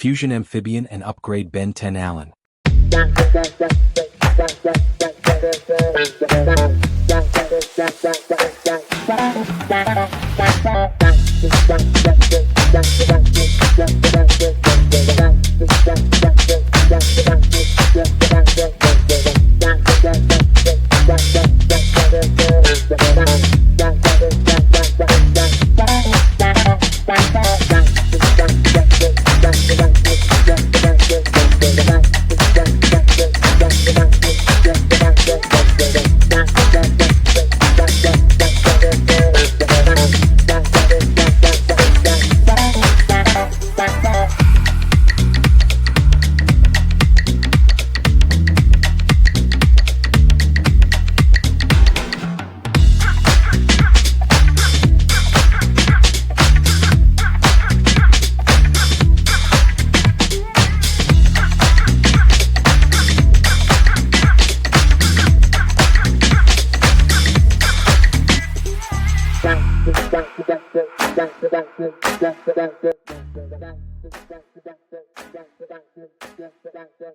Fusion Amphibian and Upgrade Ben 10 Allen.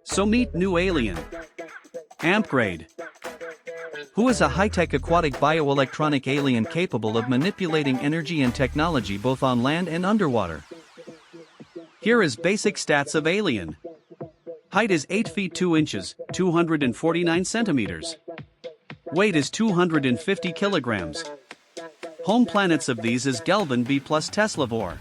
So meet new Alien Ampgrade, who is a high-tech aquatic bioelectronic alien capable of manipulating energy and technology both on land and underwater. Here is basic stats of Alien. Height is 8 feet 2 inches, 249 centimeters. Weight is 250 kilograms. Home planets of these is Galvan B plus Teslavor.